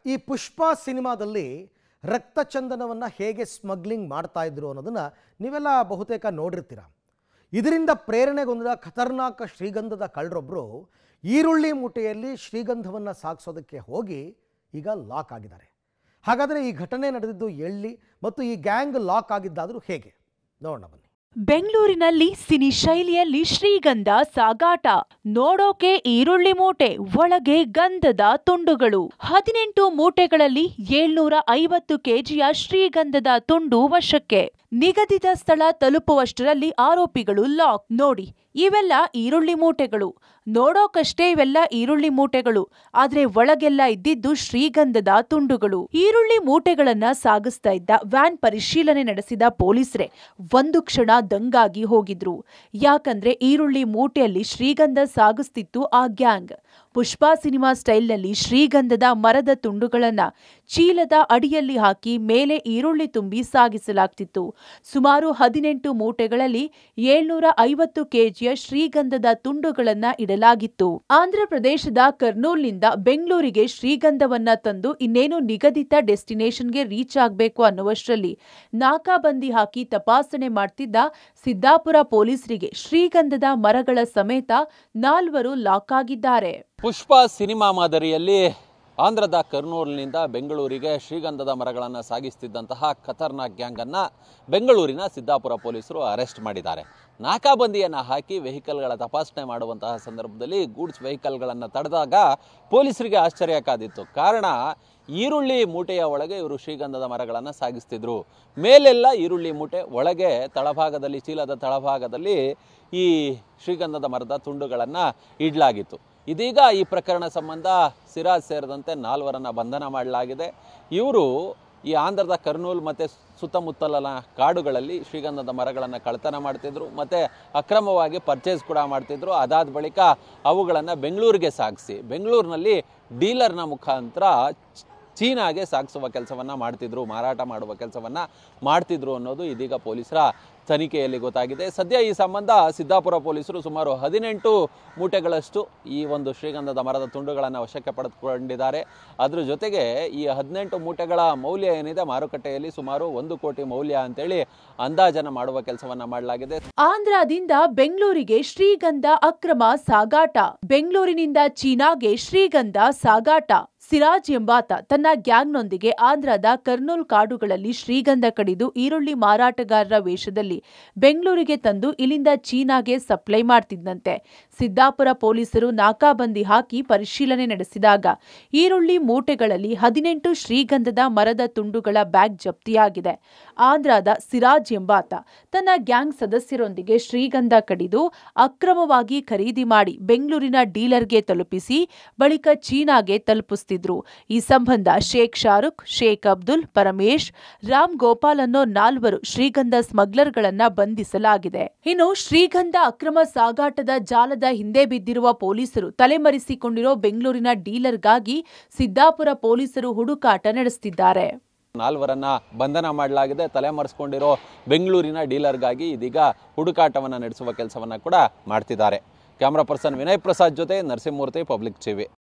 ಈ ಪುಷ್ಪ ಸಿನಿಮಾದಲ್ಲಿ ರಕ್ತಚಂದನವನ್ನು ಹೇಗೆ ಸ್ಮಗ್ಲಿಂಗ್ ಮಾಡ್ತಾ ಇದ್ರು ಅನ್ನೋದನ್ನು ನೀವೆಲ್ಲ ಬಹುತೇಕ ನೋಡಿರ್ತೀರ. ಇದರಿಂದ ಪ್ರೇರಣೆಗೊಂಡ ಖತರ್ನಾಕ ಶ್ರೀಗಂಧದ ಕಳ್ಳರೊಬ್ಬರು ಈರುಳ್ಳಿ ಮೂಟೆಯಲ್ಲಿ ಶ್ರೀಗಂಧವನ್ನು ಸಾಗಿಸೋದಕ್ಕೆ ಹೋಗಿ ಈಗ ಲಾಕ್ ಆಗಿದ್ದಾರೆ. ಹಾಗಾದರೆ ಈ ಘಟನೆ ನಡೆದಿದ್ದು ಎಲ್ಲಿ ಮತ್ತು ಈ ಗ್ಯಾಂಗ್ ಲಾಕ್ ಆಗಿದ್ದಾದರೂ ಹೇಗೆ ನೋಡೋಣ ಬನ್ನಿ. ಬೆಂಗಳೂರಿನಲ್ಲಿ ಸಿನಿ ಶೈಲಿಯಲ್ಲಿ ಶ್ರೀಗಂಧ ಸಾಗಾಟ. ನೋಡೋಕೆ ಈರುಳ್ಳಿ ಮೂಟೆ, ಒಳಗೆ ಗಂಧದ ತುಂಡುಗಳು. 18 ಮೂಟೆಗಳಲ್ಲಿ 750 ಕೆಜಿಯ ಶ್ರೀಗಂಧದ ತುಂಡು ವಶಕ್ಕೆ. ನಿಗದಿತ ಸ್ಥಳ ತಲುಪುವಷ್ಟರಲ್ಲಿ ಆರೋಪಿಗಳು ಲಾಕ್. ನೋಡಿ, ಇವೆಲ್ಲ ಈರುಳ್ಳಿ ಮೂಟೆಗಳು. ನೋಡೋಕಷ್ಟೇ ಇವೆಲ್ಲ ಈರುಳ್ಳಿ ಮೂಟೆಗಳು, ಆದ್ರೆ ಒಳಗೆಲ್ಲ ಇದ್ದಿದ್ದು ಶ್ರೀಗಂಧದ ತುಂಡುಗಳು. ಈರುಳ್ಳಿ ಮೂಟೆಗಳನ್ನ ಸಾಗಿಸ್ತಾ ಇದ್ದ ವ್ಯಾನ್ ಪರಿಶೀಲನೆ ನಡೆಸಿದ ಪೊಲೀಸರೇ ಒಂದು ಕ್ಷಣ ದಂಗಾಗಿ ಹೋಗಿದ್ರು. ಯಾಕಂದ್ರೆ ಈರುಳ್ಳಿ ಮೂಟೆಯಲ್ಲಿ ಶ್ರೀಗಂಧ ಸಾಗಿಸ್ತಿತ್ತು ಆ ಗ್ಯಾಂಗ್. ಪುಷ್ಪ ಸಿನಿಮಾ ಸ್ಟೈಲ್ನಲ್ಲಿ ಶ್ರೀಗಂಧದ ಮರದ ತುಂಡುಗಳನ್ನ ಚೀಲದ ಅಡಿಯಲ್ಲಿ ಹಾಕಿ ಮೇಲೆ ಈರುಳ್ಳಿ ತುಂಬಿ ಸಾಗಿಸಲಾಗ್ತಿತ್ತು. ಸುಮಾರು 18 ಮೂಟೆಗಳಲ್ಲಿ 750 ಕೆಜಿಯ ಶ್ರೀಗಂಧದ ತುಂಡುಗಳನ್ನ ಇಡಲಾಗಿತ್ತು. ಆಂಧ್ರ ಪ್ರದೇಶದ ಕರ್ನೂಲ್ನಿಂದ ಬೆಂಗಳೂರಿಗೆ ಶ್ರೀಗಂಧವನ್ನ ತಂದು ಇನ್ನೇನು ನಿಗದಿತ ಡೆಸ್ಟಿನೇಷನ್ಗೆ ರೀಚ್ ಆಗಬೇಕು ಅನ್ನುವಷ್ಟರಲ್ಲಿ ನಾಕಾಬಂದಿ ಹಾಕಿ ತಪಾಸಣೆ ಮಾಡ್ತಿದ್ದ ಸಿದ್ದಾಪುರ ಪೊಲೀಸರಿಗೆ ಶ್ರೀಗಂಧದ ಮರಗಳ ಸಮೇತ 4 ಲಾಕ್ ಆಗಿದ್ದಾರೆ. ಪುಷ್ಪ ಸಿನಿಮಾ ಮಾದರಿಯಲ್ಲಿ ಆಂಧ್ರದ ಕರ್ನೂಲ್ನಿಂದ ಬೆಂಗಳೂರಿಗೆ ಶ್ರೀಗಂಧದ ಮರಗಳನ್ನು ಸಾಗಿಸುತ್ತಿದ್ದಂತಹ ಖತರ್ನಾಕ್ ಗ್ಯಾಂಗ್ ಅನ್ನು ಬೆಂಗಳೂರಿನ ಸಿದ್ದಾಪುರ ಪೊಲೀಸರು ಅರೆಸ್ಟ್ ಮಾಡಿದ್ದಾರೆ. ನಾಕಾಬಂದಿಯನ್ನು ಹಾಕಿ ವೆಹಿಕಲ್ಗಳ ತಪಾಸಣೆ ಮಾಡುವಂತಹ ಸಂದರ್ಭದಲ್ಲಿ ಗೂಡ್ಸ್ ವೆಹಿಕಲ್ಗಳನ್ನು ತಡೆದಾಗ ಪೊಲೀಸರಿಗೆ ಆಶ್ಚರ್ಯ ಕಾದಿತ್ತು. ಕಾರಣ, ಈರುಳ್ಳಿ ಮೂಟೆಯ ಒಳಗೆ ಇವರು ಶ್ರೀಗಂಧದ ಮರಗಳನ್ನು ಸಾಗಿಸ್ತಿದ್ರು. ಮೇಲೆಲ್ಲ ಈರುಳ್ಳಿ ಮೂಟೆ, ಒಳಗೆ ತಳಭಾಗದಲ್ಲಿ, ಚೀಲದ ತಳಭಾಗದಲ್ಲಿ ಈ ಶ್ರೀಗಂಧದ ಮರದ ತುಂಡುಗಳನ್ನು ಇಡಲಾಗಿತ್ತು. ಇದೀಗ ಈ ಪ್ರಕರಣ ಸಂಬಂಧ ಸಿರಾಜ್ ಸೇರಿದಂತೆ 4 ಬಂಧನ ಮಾಡಲಾಗಿದೆ. ಇವರು ಈ ಆಂಧ್ರದ ಕರ್ನೂಲ್ ಮತ್ತು ಸುತ್ತಮುತ್ತಲಿನ ಕಾಡುಗಳಲ್ಲಿ ಶ್ರೀಗಂಧದ ಮರಗಳನ್ನು ಕಳ್ಳತನ ಮಾಡ್ತಿದ್ರು ಮತ್ತು ಅಕ್ರಮವಾಗಿ ಪರ್ಚೇಸ್ ಕೂಡ ಮಾಡ್ತಿದ್ರು. ಅದಾದ ಬಳಿಕ ಅವುಗಳನ್ನು ಬೆಂಗಳೂರಿಗೆ ಸಾಗಿಸಿ ಬೆಂಗಳೂರಿನಲ್ಲಿ ಡೀಲರ್ನ ಮುಖಾಂತರ ಚೀನಾಗೆ ಸಾಗಿಸುವ ಕೆಲಸವನ್ನು ಮಾಡ್ತಿದ್ರು, ಮಾರಾಟ ಮಾಡುವ ಕೆಲಸವನ್ನು ಮಾಡ್ತಿದ್ರು ಅನ್ನೋದು ಇದೀಗ ಪೊಲೀಸರ ತನಿಖೆಯಲ್ಲಿ ಗೊತ್ತಾಗಿದೆ. ಸದ್ಯ ಈ ಸಂಬಂಧ ಸಿದ್ದಾಪುರ ಪೊಲೀಸರು ಸುಮಾರು 18 ಮೂಟೆಗಳಷ್ಟು ಈ ಒಂದು ಶ್ರೀಗಂಧದ ಮರದ ತುಂಡುಗಳನ್ನು ವಶಕ್ಕೆ ಪಡೆದುಕೊಂಡಿದ್ದಾರೆ. ಅದರ ಜೊತೆಗೆ ಈ 18 ಮೂಟೆಗಳ ಮೌಲ್ಯ ಏನಿದೆ ಮಾರುಕಟ್ಟೆಯಲ್ಲಿ ಸುಮಾರು 1 ಕೋಟಿ ಮೌಲ್ಯ ಅಂತೇಳಿ ಅಂದಾಜನ ಮಾಡುವ ಕೆಲಸವನ್ನ ಮಾಡಲಾಗಿದೆ. ಆಂಧ್ರದಿಂದ ಬೆಂಗಳೂರಿಗೆ ಶ್ರೀಗಂಧ ಅಕ್ರಮ ಸಾಗಾಟ. ಬೆಂಗಳೂರಿನಿಂದ ಚೀನಾಗೆ ಶ್ರೀಗಂಧ ಸಾಗಾಟ. ಸಿರಾಜ್ ಎಂಬಾತ ತನ್ನ ಗ್ಯಾಂಗ್ನೊಂದಿಗೆ ಆಂಧ್ರದ ಕರ್ನೂಲ್ ಕಾಡುಗಳಲ್ಲಿ ಶ್ರೀಗಂಧ ಕಡಿದು ಈರುಳ್ಳಿ ಮಾರಾಟಗಾರರ ವೇಷದಲ್ಲಿ ಬೆಂಗಳೂರಿಗೆ ತಂದು ಇಲ್ಲಿಂದ ಚೀನಾಗೆ ಸಪ್ಲೈ ಮಾಡ್ತಿದ್ದಂತೆ. ಸಿದ್ದಾಪುರ ಪೊಲೀಸರು ನಾಕಾಬಂದಿ ಹಾಕಿ ಪರಿಶೀಲನೆ ನಡೆಸಿದಾಗ ಈರುಳ್ಳಿ ಮೂಟೆಗಳಲ್ಲಿ 18 ಶ್ರೀಗಂಧದ ಮರದ ತುಂಡುಗಳ ಬ್ಯಾಗ್ ಜಪ್ತಿಯಾಗಿದೆ. ಆಂಧ್ರದ ಸಿರಾಜ್ ಎಂಬಾತ ತನ್ನ ಗ್ಯಾಂಗ್ ಸದಸ್ಯರೊಂದಿಗೆ ಶ್ರೀಗಂಧ ಕಡಿದು ಅಕ್ರಮವಾಗಿ ಖರೀದಿ ಮಾಡಿ ಬೆಂಗಳೂರಿನ ಡೀಲರ್ಗೆ ತಲುಪಿಸಿ ಬಳಿಕ ಚೀನಾಗೆ ತಲುಪಿಸುತ್ತಿದ್ದರು. ಈ ಸಂಬಂಧ ಶೇಖ್ ಶಾರುಖ್, ಶೇಖ್ ಅಬ್ದುಲ್, ಪರಮೇಶ್, ರಾಮ್ ಗೋಪಾಲ್ ಅನ್ನೋ 4 ಶ್ರೀಗಂಧ ಸ್ಮಗ್ಲರ್ಗಳನ್ನ ಬಂಧಿಸಲಾಗಿದೆ. ಇನ್ನು ಶ್ರೀಗಂಧ ಅಕ್ರಮ ಸಾಗಾಟದ ಜಾಲದ ಹಿಂದೆ ಬಿದ್ದಿರುವ ಪೊಲೀಸರು ತಲೆಮರೆಸಿಕೊಂಡಿರೋ ಬೆಂಗಳೂರಿನ ಡೀಲರ್ಗಾಗಿ ಸಿದ್ದಾಪುರ ಪೊಲೀಸರು ಹುಡುಕಾಟ ನಡೆಸುತ್ತಿದ್ದಾರೆ. 4 ಬಂಧನ ಮಾಡಲಾಗಿದೆ. ತಲೆಮರೆಸಿಕೊಂಡಿರೋ ಬೆಂಗಳೂರಿನ ಡೀಲರ್ಗಾಗಿ ಇದೀಗ ಹುಡುಕಾಟವನ್ನು ನಡೆಸುವ ಕೆಲಸವನ್ನ ಕೂಡ ಮಾಡ್ತಿದ್ದಾರೆ. ಕ್ಯಾಮರಾ ಪರ್ಸನ್ ವಿನಯ್ ಪ್ರಸಾದ್ ಜೊತೆ ನರಸಿಂಹಮೂರ್ತಿ, ಪಬ್ಲಿಕ್ ಟಿವಿ.